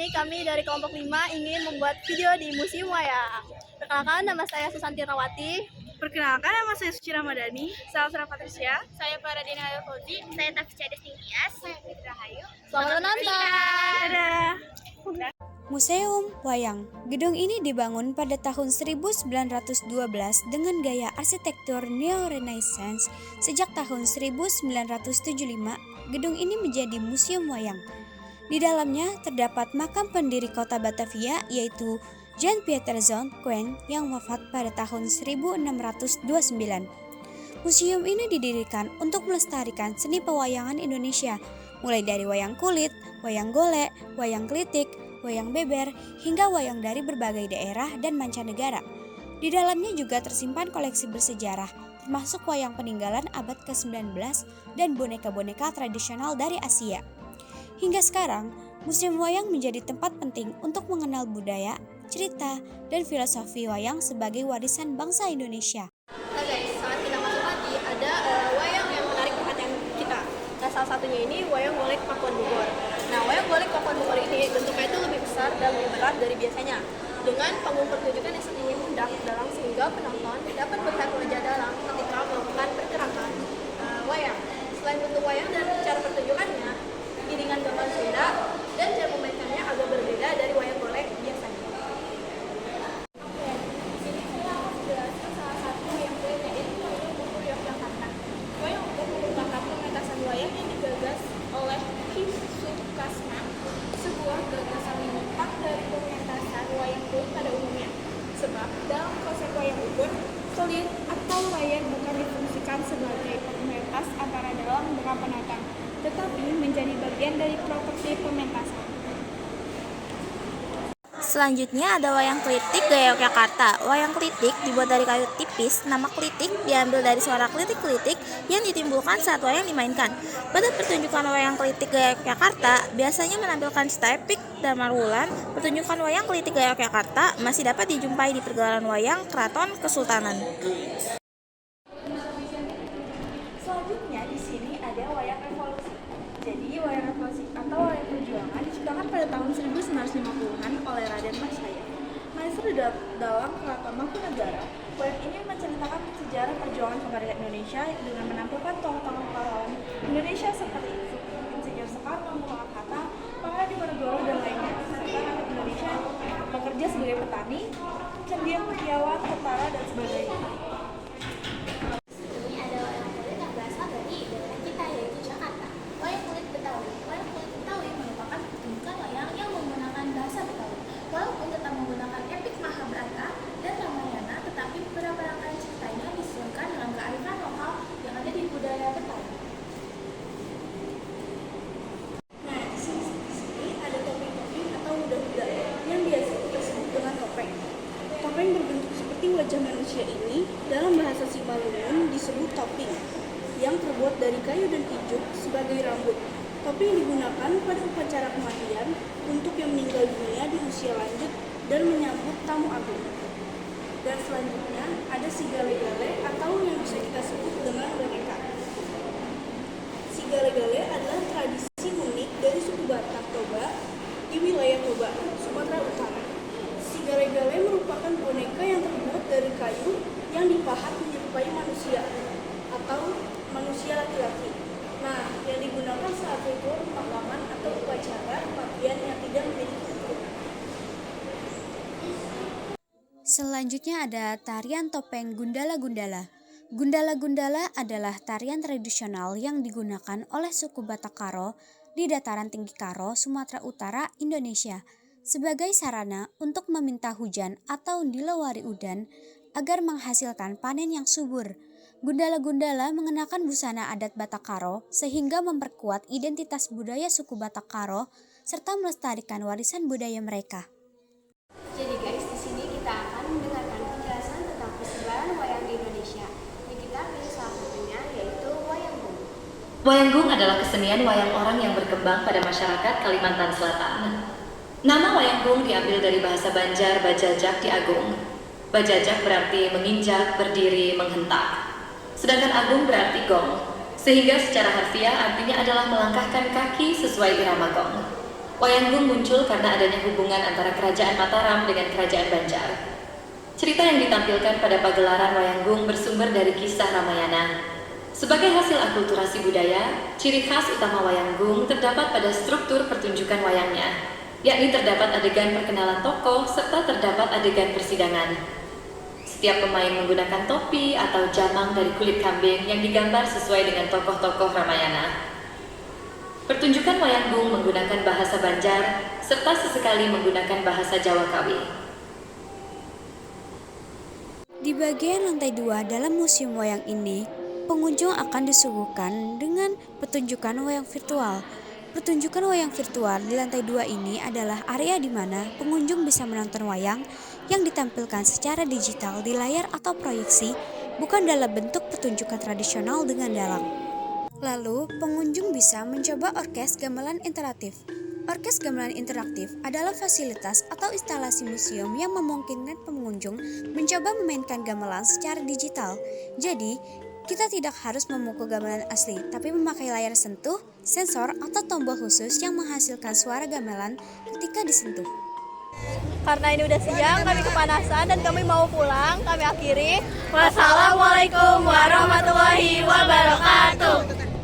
ini kami dari kelompok 5 ingin membuat video di Museum Wayang. Perkenalkan, nama saya Susanti Rawati. Perkenalkan, nama saya Suci Ramadhani. Saya Sarah Patricia. Saya Faradina Alfauzi. Saya Tafisa Destingias. Saya Fitra Hayu. Selamat menonton. Dadah. Museum Wayang. Gedung ini dibangun pada tahun 1912 dengan gaya arsitektur neo-renaissance. Sejak tahun 1975, gedung ini menjadi museum wayang. Di dalamnya terdapat makam pendiri kota Batavia yaitu Jan Pieter Zoon Queen yang wafat pada tahun 1629. Museum ini didirikan untuk melestarikan seni pewayangan Indonesia, mulai dari wayang kulit, wayang golek, wayang klitik, wayang beber, hingga wayang dari berbagai daerah dan mancanegara. Di dalamnya juga tersimpan koleksi bersejarah, termasuk wayang peninggalan abad ke-19 dan boneka-boneka tradisional dari Asia. Hingga sekarang, Museum Wayang menjadi tempat penting untuk mengenal budaya, cerita, dan filosofi wayang sebagai warisan bangsa Indonesia. Nah guys, saat kita masuk lagi ada wayang yang menarik perhatian kita. Nah, salah satunya ini wayang golek Pakuan Bogor. Nah, wayang golek Pakuan Bogor ini bentuknya itu lebih besar dan lebih berat dari biasanya, dengan panggung pertunjukan yang setinggi pundak dalam sehingga penonton dapat melihat wajah dalam ketika melakukan pergerakan wayang. Selain bentuk wayang dan cara pertunjukannya, iringan gamelan Sunda dan cara memainkannya agak berbeda dari wayang golek biasanya. Oleh Ki Sukasna, sebuah gagasan menyimpang dari pementasan wayang kulit pada umumnya. Sebab dalam konsep wayang ukur, kulit atau layar bukan difungsikan sebagai pementas antara dalam dengan penonton, tetapi menjadi bagian dari properti pementasan. Selanjutnya ada wayang klitik gaya Yogyakarta. Wayang klitik dibuat dari kayu tipis. Nama klitik diambil dari suara klitik-klitik yang ditimbulkan saat wayang dimainkan. Pada pertunjukan wayang klitik gaya Yogyakarta biasanya menampilkan stepik dan marwulan. Pertunjukan wayang klitik gaya Yogyakarta masih dapat dijumpai di pergelaran wayang Keraton Kesultanan. Selanjutnya di sini ada wayang revolusi. Jadi wayang revolusi atau wayang perjuangan diciptakan pada tahun 1950-an oleh Raden Mas Hayat. Maestro dalam Keraton Mangkunegara, wayang ini menceritakan sejarah perjuangan kemerdekaan Indonesia dengan menampilkan tokoh-tokoh pahlawan Indonesia seperti Insinyur Soekarno, Muhammad Hatta, Pangeran Diponegoro dan lainnya, serta rakyat Indonesia bekerja sebagai petani, cendiang setiawan, tentara dan sebagainya. Ini ada wayang kulit yang berasal dari daerah kita, yaitu Jakarta. Wayang kulit Betawi. Wayang kulit Betawi merupakan pertunjukan wayang yang menggunakan bahasa Betawi. Walaupun tetap menggunakan epik Mahabharata dan Ramayana, tetapi beberapa rangkaian ceritanya disusunkan dengan kearifan lokal yang ada di budaya Betawi. Nah, di sini ada topeng-topeng atau kuda-kuda yang biasa kita sebut dengan topeng. Topeng berbentuk seperti wajah manusia ini dalam bahasa Simalungun disebut topeng, yang terbuat dari kayu dan ijuk sebagai rambut. Topeng digunakan pada upacara kematian untuk yang meninggal dunia di usia lanjut dan menyambut tamu agung. Dan selanjutnya ada si gale-gale atau yang bisa kita sebut dengan boneka. Si gale-gale adalah tradisi unik dari suku Batak Toba di wilayah Toba, Sumatera Utara. Si gale-gale merupakan boneka yang terbuat dari kayu yang dipahat menyerupai manusia atau manusia laki-laki. Nah, yang digunakan saat ritual pemakaman atau upacara kematian yang tidak menjadi keturunan. Selanjutnya ada tarian topeng Gundala-Gundala. Gundala-Gundala adalah tarian tradisional yang digunakan oleh suku Batak Karo di dataran tinggi Karo, Sumatera Utara, Indonesia, sebagai sarana untuk meminta hujan atau dilewari udan agar menghasilkan panen yang subur. Gundala-Gundala mengenakan busana adat Batak Karo sehingga memperkuat identitas budaya suku Batak Karo serta melestarikan warisan budaya mereka. Jadi guys, di sini kita akan mendengarkan penjelasan tentang persebaran wayang di Indonesia. Yang kita pilih salah satunya yaitu wayanggung. Wayanggung adalah kesenian wayang orang yang berkembang pada masyarakat Kalimantan Selatan. Nama wayanggung diambil dari bahasa Banjar Bajajak di Agung. Bajajak berarti menginjak, berdiri, menghentak. Sedangkan agung berarti gong, sehingga secara harfiah artinya adalah melangkahkan kaki sesuai irama gong. Wayanggung muncul karena adanya hubungan antara Kerajaan Mataram dengan Kerajaan Banjar. Cerita yang ditampilkan pada pagelaran Wayanggung bersumber dari kisah Ramayana. Sebagai hasil akulturasi budaya, ciri khas utama Wayanggung terdapat pada struktur pertunjukan wayangnya, yakni terdapat adegan perkenalan tokoh serta terdapat adegan persidangan. Setiap pemain menggunakan topi atau jamang dari kulit kambing yang digambar sesuai dengan tokoh-tokoh Ramayana. Pertunjukan Wayanggung menggunakan bahasa Banjar serta sesekali menggunakan bahasa Jawa Kawi. Di bagian lantai 2 dalam museum wayang ini, pengunjung akan disuguhkan dengan pertunjukan wayang virtual. Pertunjukan wayang virtual di lantai 2 ini adalah area di mana pengunjung bisa menonton wayang yang ditampilkan secara digital di layar atau proyeksi, bukan dalam bentuk pertunjukan tradisional dengan dalang. Lalu, pengunjung bisa mencoba orkes gamelan interaktif. Orkes gamelan interaktif adalah fasilitas atau instalasi museum yang memungkinkan pengunjung mencoba memainkan gamelan secara digital. Jadi, kita tidak harus memukul gamelan asli, tapi memakai layar sentuh, sensor, atau tombol khusus yang menghasilkan suara gamelan ketika disentuh. Karena ini udah siang, kami kepanasan dan kami mau pulang. Kami akhiri. Wassalamualaikum warahmatullahi wabarakatuh.